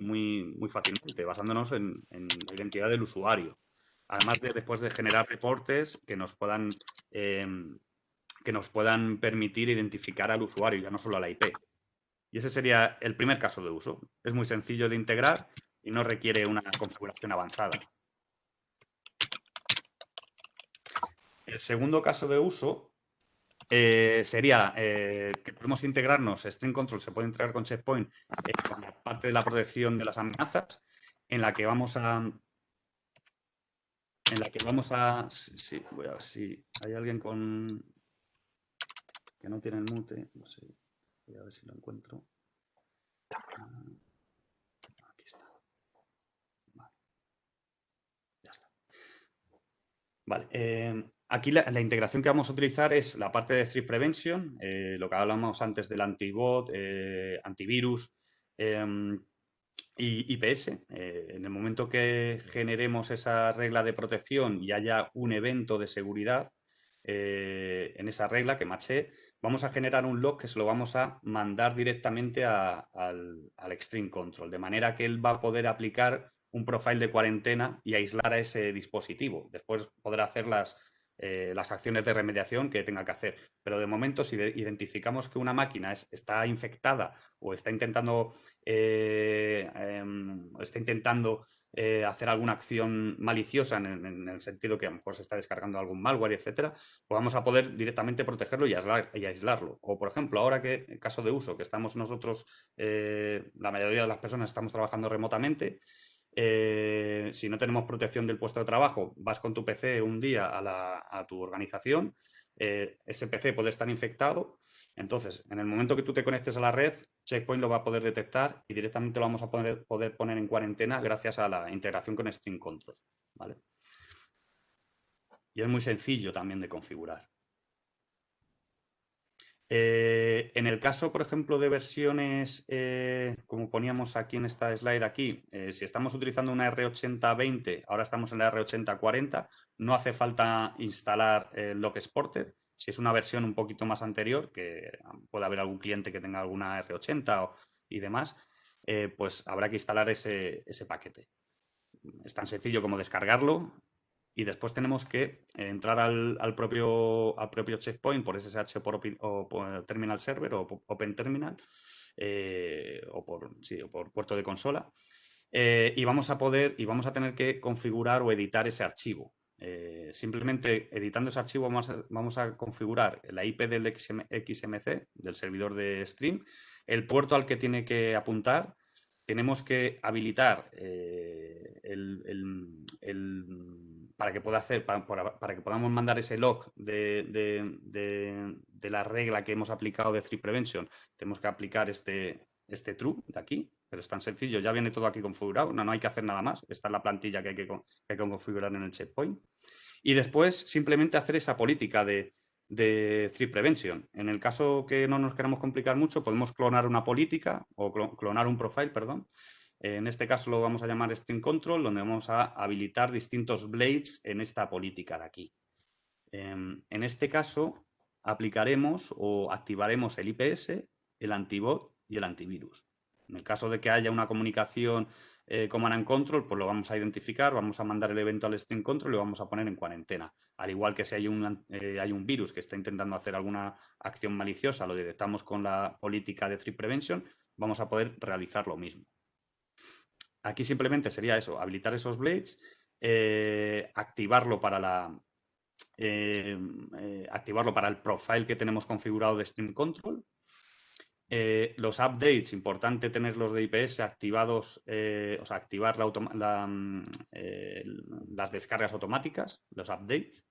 Speaker 1: fácilmente, basándonos en la identidad del usuario. Además de después de generar reportes que nos puedan permitir identificar al usuario, ya no solo a la IP. Y ese sería el primer caso de uso. Es muy sencillo de integrar y no requiere una configuración avanzada. El segundo caso de uso sería que podemos integrarnos, Stream Control se puede integrar con Checkpoint con la parte de la protección de las amenazas, en la que vamos a... Sí, voy a ver si hay alguien que no tiene el mute. No sé, voy a ver si lo encuentro. Aquí está. Vale. Ya está. Vale. Aquí la integración que vamos a utilizar es la parte de Threat Prevention, lo que hablamos antes del antibot, antivirus y IPS. En el momento que generemos esa regla de protección y haya un evento de seguridad en esa regla que maché, vamos a generar un log que se lo vamos a mandar directamente al Extreme Control, de manera que él va a poder aplicar un profile de cuarentena y aislar a ese dispositivo. Después podrá hacer las acciones de remediación que tenga que hacer. Pero de momento, si identificamos que una máquina está infectada o está intentando hacer alguna acción maliciosa en el sentido que a lo mejor se está descargando algún malware, etcétera, pues vamos a poder directamente protegerlo y aislarlo. O, por ejemplo, ahora que, en caso de uso, que estamos nosotros, la mayoría de las personas estamos trabajando remotamente, si no tenemos protección del puesto de trabajo, vas con tu PC un día a tu organización, ese PC puede estar infectado. Entonces, en el momento que tú te conectes a la red, Checkpoint lo va a poder detectar y directamente lo vamos a poder poner en cuarentena gracias a la integración con Stream Control, ¿vale? Y es muy sencillo también de configurar. En el caso, por ejemplo, de versiones, como poníamos aquí en esta slide aquí, si estamos utilizando una R8020, ahora estamos en la R8040, no hace falta instalar Log Exported. Si es una versión un poquito más anterior, que puede haber algún cliente que tenga alguna R80 y demás, pues habrá que instalar ese paquete. Es tan sencillo como descargarlo, y después tenemos que entrar al propio Checkpoint por SSH o por Terminal Server o Open Terminal o por puerto de consola y vamos a tener que configurar o editar ese archivo. Simplemente editando ese archivo vamos a configurar la IP del XMC, del servidor de stream, el puerto al que tiene que apuntar. Tenemos que habilitar para que podamos mandar ese log de la regla que hemos aplicado de Threat Prevention. Tenemos que aplicar este true de aquí, pero es tan sencillo, ya viene todo aquí configurado, no hay que hacer nada más. Esta es la plantilla que hay que configurar en el Checkpoint. Y después simplemente hacer esa política de Threat Prevention. En el caso que no nos queramos complicar mucho, podemos clonar una política o clonar un profile, perdón. En este caso lo vamos a llamar Stream Control, donde vamos a habilitar distintos blades en esta política de aquí. En este caso, aplicaremos o activaremos el IPS, el antibot y el antivirus. En el caso de que haya una comunicación Command and Control, pues lo vamos a identificar, vamos a mandar el evento al Stream Control y lo vamos a poner en cuarentena. Al igual que si hay un virus que está intentando hacer alguna acción maliciosa, lo detectamos con la política de Threat Prevention, vamos a poder realizar lo mismo. Aquí simplemente sería eso, habilitar esos blades, activarlo para el profile que tenemos configurado de Stream Control. Los updates, importante tenerlos de IPS activados, o sea, activar las descargas automáticas, los updates.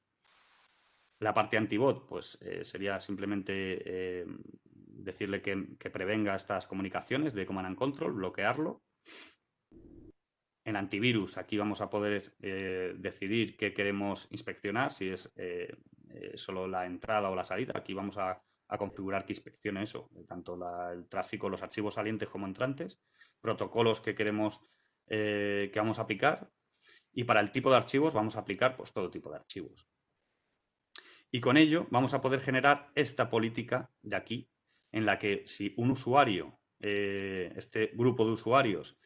Speaker 1: La parte antibot, pues sería simplemente decirle que prevenga estas comunicaciones de Command and Control, bloquearlo. En antivirus, aquí vamos a poder decidir qué queremos inspeccionar, si es solo la entrada o la salida. Aquí vamos a a configurar que inspeccione eso, tanto el tráfico, los archivos salientes como entrantes, protocolos que queremos que vamos a aplicar, y para el tipo de archivos vamos a aplicar pues todo tipo de archivos. Y con ello vamos a poder generar esta política de aquí, en la que si un usuario, este grupo de usuarios,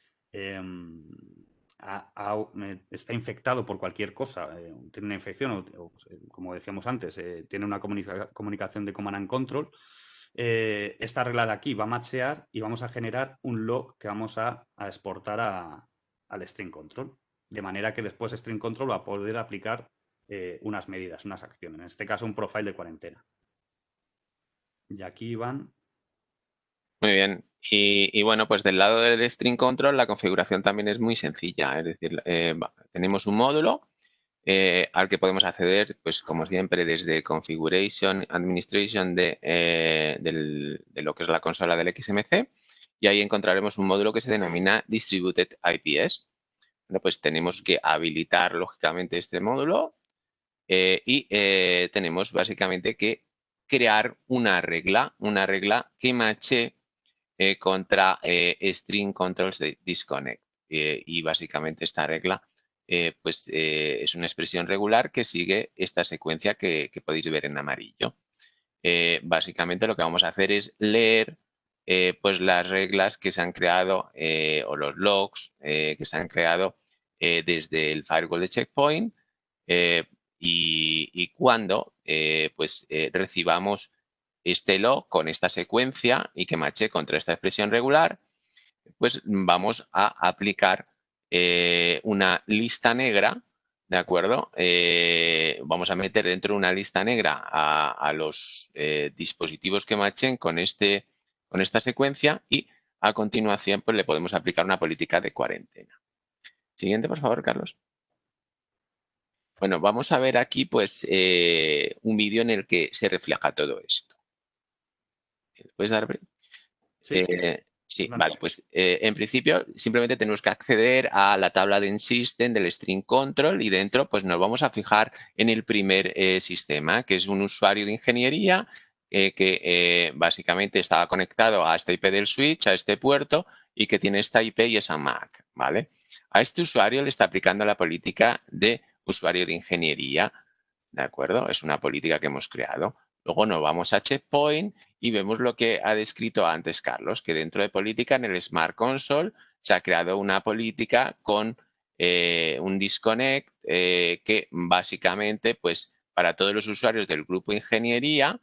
Speaker 1: está infectado por cualquier cosa, tiene una infección o, como decíamos antes, tiene una comunicación de command and control, esta regla de aquí va a matchear y vamos a generar un log que vamos a exportar al string control. De manera que después string control va a poder aplicar unas medidas, unas acciones. En este caso, un profile de cuarentena. Y aquí van.
Speaker 2: Muy bien. Y bueno, pues del lado del string control la configuración también es muy sencilla. Es decir, tenemos un módulo al que podemos acceder, pues como siempre, desde Configuration, Administration de lo que es la consola del XMC, y ahí encontraremos un módulo que se denomina Distributed IPS. Bueno, pues tenemos que habilitar, lógicamente, este módulo y tenemos básicamente que crear una regla que matche contra string controls de disconnect. Y básicamente esta regla es una expresión regular que sigue esta secuencia que podéis ver en amarillo. Básicamente lo que vamos a hacer es leer pues las reglas que se han creado o los logs que se han creado desde el firewall de Checkpoint y cuando recibamos este log con esta secuencia y que matche contra esta expresión regular, pues vamos a aplicar una lista negra, ¿de acuerdo? Vamos a meter dentro de una lista negra a los dispositivos que matchen con esta secuencia y a continuación pues le podemos aplicar una política de cuarentena. Siguiente, por favor, Carlos. Bueno, vamos a ver aquí pues un vídeo en el que se refleja todo esto. ¿Puedes dar?
Speaker 1: Sí.
Speaker 2: Sí, vale, pues en principio simplemente tenemos que acceder a la tabla de system del string control y dentro pues nos vamos a fijar en el primer sistema, que es un usuario de ingeniería que básicamente estaba conectado a esta IP del switch, a este puerto y que tiene esta IP y esa MAC, ¿vale? A este usuario le está aplicando la política de usuario de ingeniería, ¿de acuerdo? Es una política que hemos creado. Luego nos vamos a Checkpoint y vemos lo que ha descrito antes Carlos, que dentro de política en el Smart Console se ha creado una política con un disconnect que básicamente pues para todos los usuarios del grupo ingeniería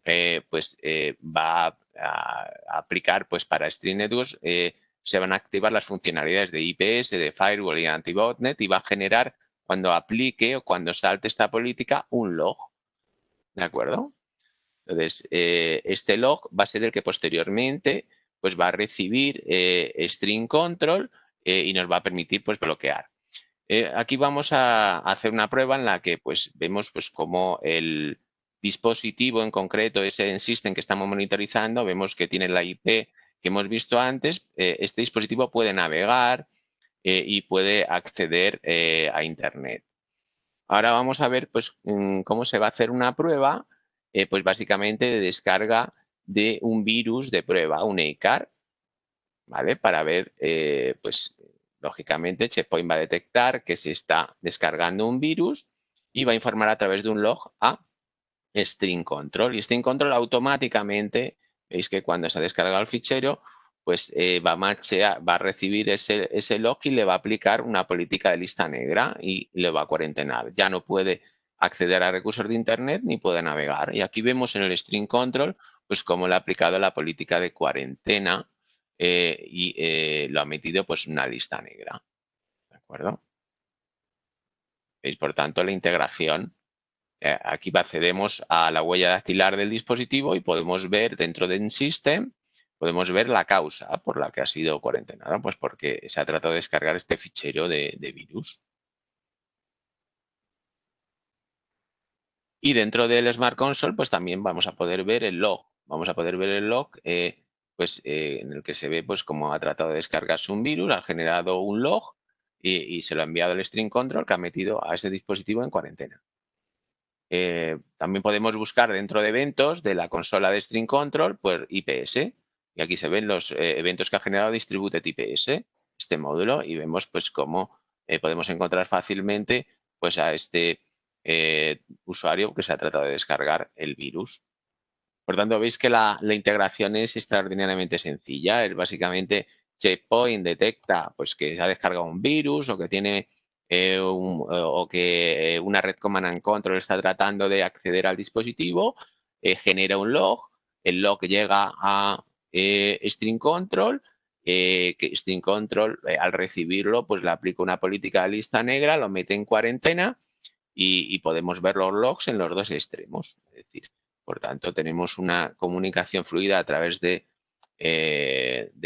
Speaker 2: va a aplicar pues para String Networks se van a activar las funcionalidades de IPS, de Firewall y Anti-Botnet y va a generar cuando aplique o cuando salte esta política un log, ¿de acuerdo? Entonces, este log va a ser el que posteriormente pues, va a recibir string control y nos va a permitir pues, bloquear. Aquí vamos a hacer una prueba en la que pues, vemos pues, cómo el dispositivo en concreto, ese en system que estamos monitorizando, vemos que tiene la IP que hemos visto antes. Este dispositivo puede navegar y puede acceder a Internet. Ahora vamos a ver pues, cómo se va a hacer una prueba, pues básicamente de descarga de un virus de prueba, un ACAR, ¿vale? Para ver, pues lógicamente Checkpoint va a detectar que se está descargando un virus y va a informar a través de un log a String Control. Y String Control automáticamente, veis que cuando se ha descargado el fichero, pues va a recibir ese log y le va a aplicar una política de lista negra y le va a cuarentenar. Ya no puede acceder a recursos de Internet ni puede navegar. Y aquí vemos en el String Control pues cómo le ha aplicado la política de cuarentena y lo ha metido pues una lista negra. ¿De acuerdo? ¿Veis? Por tanto, la integración. Aquí accedemos a la huella dactilar del dispositivo y podemos ver dentro de System, podemos ver la causa por la que ha sido cuarentenada, pues porque se ha tratado de descargar este fichero de virus. Y dentro del Smart Console, pues también vamos a poder ver el log. Vamos a poder ver el log en el que se ve pues cómo ha tratado de descargarse un virus, ha generado un log y se lo ha enviado al String Control que ha metido a ese dispositivo en cuarentena. También podemos buscar dentro de eventos de la consola de String Control, pues IPS. Y aquí se ven los eventos que ha generado Distributed IPS, este módulo, y vemos pues cómo podemos encontrar fácilmente pues a este usuario que se ha tratado de descargar el virus. Por tanto, veis que la integración es extraordinariamente sencilla. Es básicamente Checkpoint detecta pues, que se ha descargado un virus o que tiene o que una red Command and Control está tratando de acceder al dispositivo, genera un log, el log llega a String Control, que String Control al recibirlo pues le aplica una política de lista negra, lo mete en cuarentena y podemos ver los logs en los dos extremos. Es decir, por tanto, tenemos una comunicación fluida a través de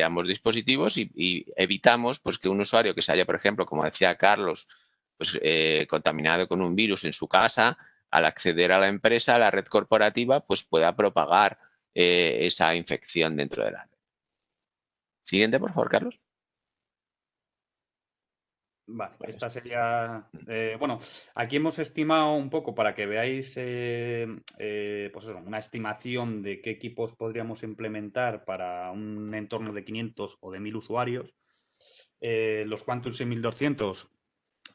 Speaker 2: ambos dispositivos y evitamos pues, que un usuario que se haya, por ejemplo, como decía Carlos, pues, contaminado con un virus en su casa, al acceder a la empresa, a la red corporativa, pues pueda propagar esa infección dentro de la red. Siguiente, por favor, Carlos.
Speaker 1: Vale, esta sería, bueno, aquí hemos estimado un poco para que veáis, pues eso, una estimación de qué equipos podríamos implementar para un entorno de 500 o de 1000 usuarios. Los Quantum 6200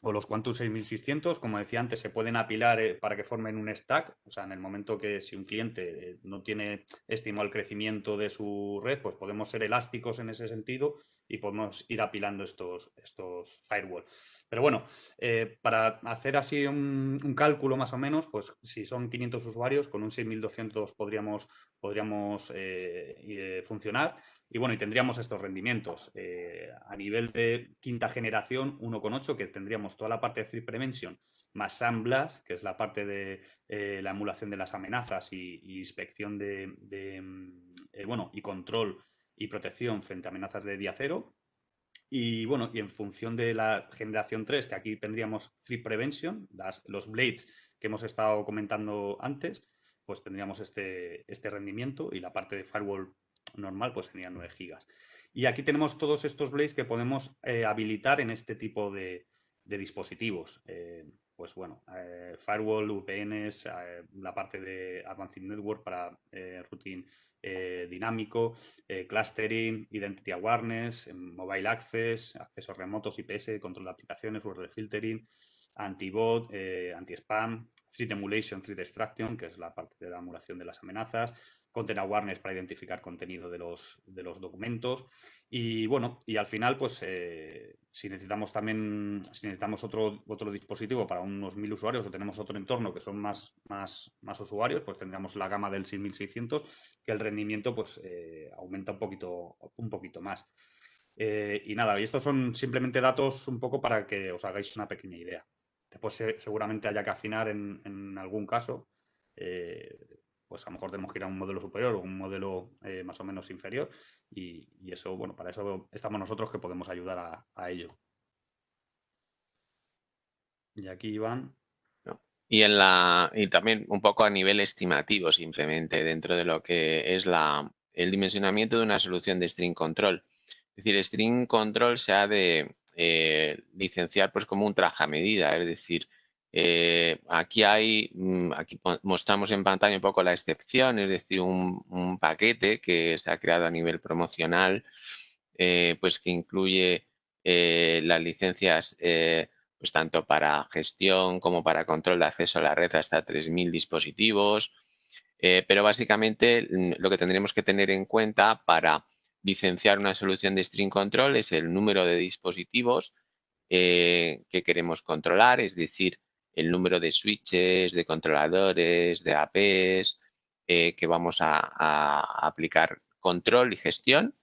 Speaker 1: o los Quantum 6600, como decía antes, se pueden apilar para que formen un stack. O sea, en el momento que si un cliente no tiene estimado el crecimiento de su red, pues podemos ser elásticos en ese sentido y podemos ir apilando estos firewall. Pero bueno, para hacer así un cálculo más o menos, pues si son 500 usuarios, con un 6200 podríamos funcionar. Y bueno, y tendríamos estos rendimientos. A nivel de quinta generación, 1,8, que tendríamos toda la parte de Threat Prevention, más SandBlast, que es la parte de la emulación de las amenazas y inspección bueno, y control y protección frente a amenazas de día cero. Y bueno, y en función de la generación 3, que aquí tendríamos Threat Prevention, los Blades que hemos estado comentando antes, pues tendríamos este rendimiento y la parte de firewall normal pues serían 9 gigas. Y aquí tenemos todos estos blades que podemos habilitar en este tipo de dispositivos. Pues bueno, firewall, VPNs, la parte de Advanced Network para routing dinámico, clustering, identity awareness, mobile access, accesos remotos, IPS, control de aplicaciones, URL filtering, anti-bot, anti-spam, threat emulation, threat extraction, que es la parte de la emulación de las amenazas, content awareness para identificar contenido de los documentos. Y bueno, y al final, pues si necesitamos otro dispositivo para unos 1000 usuarios o tenemos otro entorno que son más usuarios, pues tendríamos la gama del 6600, que el rendimiento pues aumenta un poquito más. Y nada, y estos son simplemente datos un poco para que os hagáis una pequeña idea. Después seguramente haya que afinar en algún caso. Pues a lo mejor tenemos que ir a un modelo superior o un modelo más o menos inferior. Y eso, bueno, para eso estamos nosotros que podemos ayudar a ello. Y aquí Iván.
Speaker 2: Y también un poco a nivel estimativo, simplemente, dentro de lo que es el dimensionamiento de una solución de String Control. Es decir, String Control se ha de licenciar pues como un traje a medida, es decir, aquí mostramos en pantalla un poco la excepción, es decir, un paquete que se ha creado a nivel promocional, pues que incluye las licencias pues tanto para gestión como para control de acceso a la red hasta 3000 dispositivos. Pero básicamente lo que tendremos que tener en cuenta para licenciar una solución de String Control es el número de dispositivos que queremos controlar, es decir, el número de switches, de controladores, de APs que vamos a aplicar control y gestión,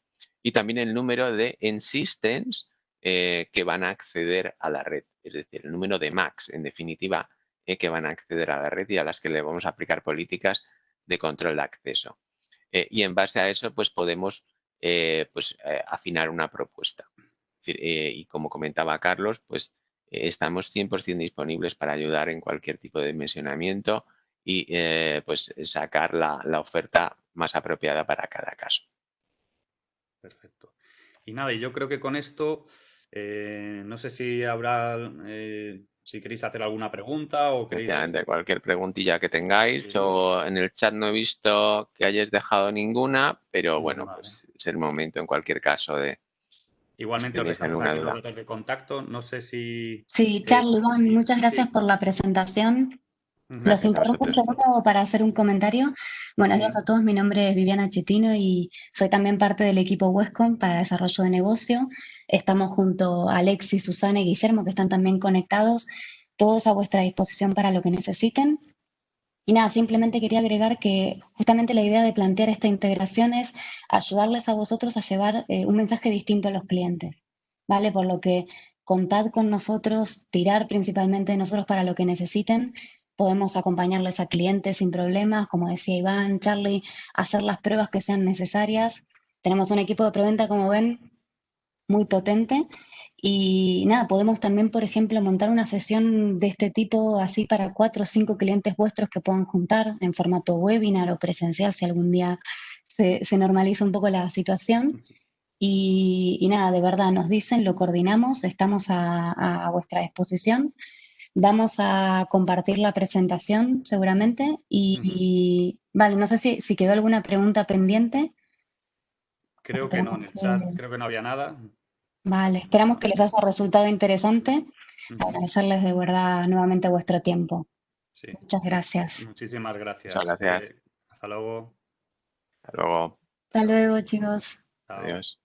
Speaker 2: y también el número de end-systems que van a acceder a la red, es decir, el número de MACs, en definitiva, que van a acceder a la red y a las que le vamos a aplicar políticas de control de acceso. Y en base a eso, pues podemos afinar una propuesta. Es decir, y como comentaba Carlos, pues estamos 100% disponibles para ayudar en cualquier tipo de dimensionamiento y pues sacar la oferta más apropiada para cada caso.
Speaker 1: Perfecto. Y nada, y yo creo que con esto, no sé si habrá si queréis hacer alguna pregunta o queréis...
Speaker 2: Efectivamente, cualquier preguntilla que tengáis,
Speaker 1: Sí,
Speaker 2: o en el chat no he visto que hayáis dejado ninguna, pero bueno,
Speaker 1: vale.
Speaker 2: pues es el momento en cualquier caso de si
Speaker 1: Igualmente os
Speaker 2: tenéis
Speaker 1: dejamos
Speaker 2: alguna
Speaker 1: aquí los
Speaker 2: duda.
Speaker 1: datos de contacto. No sé si...
Speaker 3: Sí, Charlie, Iván, muchas gracias
Speaker 1: sí.
Speaker 3: por la presentación.
Speaker 1: Ujú.
Speaker 3: Los
Speaker 2: Gracias a
Speaker 3: interrumpo un
Speaker 2: vosotros.
Speaker 3: segundo para hacer un comentario. Buenos días
Speaker 1: Sí.
Speaker 3: a todos, mi nombre es Viviana Chetino y soy también parte del equipo Westcom para desarrollo de negocio. Estamos junto a Alexis, Susana y Guillermo, que están también conectados, todos a vuestra disposición para lo que necesiten. Y nada, simplemente quería agregar que justamente la idea de plantear esta integración es ayudarles a vosotros a llevar un mensaje distinto a los clientes, ¿vale? Por lo que contad con nosotros, tirar principalmente de nosotros para lo que necesiten. Podemos acompañarles a clientes sin problemas, como decía Iván, Charlie, hacer las pruebas que sean necesarias. Tenemos un equipo de preventa, como ven, muy potente. Y nada, podemos también, por ejemplo, montar una sesión de este tipo así para 4 o 5 clientes vuestros que puedan juntar en formato webinar o presencial si algún día se normaliza un poco la situación. Y nada, de verdad, nos dicen, lo coordinamos, estamos a vuestra disposición. Vamos a compartir la presentación seguramente. Y vale, no sé si quedó alguna pregunta pendiente.
Speaker 1: Creo que no,
Speaker 3: Esperamos
Speaker 1: en el chat
Speaker 3: que-
Speaker 1: creo que no había nada.
Speaker 3: Vale, esperamos que les haya resultado interesante.
Speaker 1: Ujú.
Speaker 3: Agradecerles de verdad nuevamente vuestro tiempo.
Speaker 1: Sí.
Speaker 3: Muchas gracias.
Speaker 1: Muchísimas
Speaker 2: Muchas
Speaker 1: gracias.
Speaker 2: gracias.
Speaker 1: Hasta luego.
Speaker 2: Hasta luego.
Speaker 3: Hasta luego, chicos.
Speaker 1: Chao.
Speaker 2: Adiós.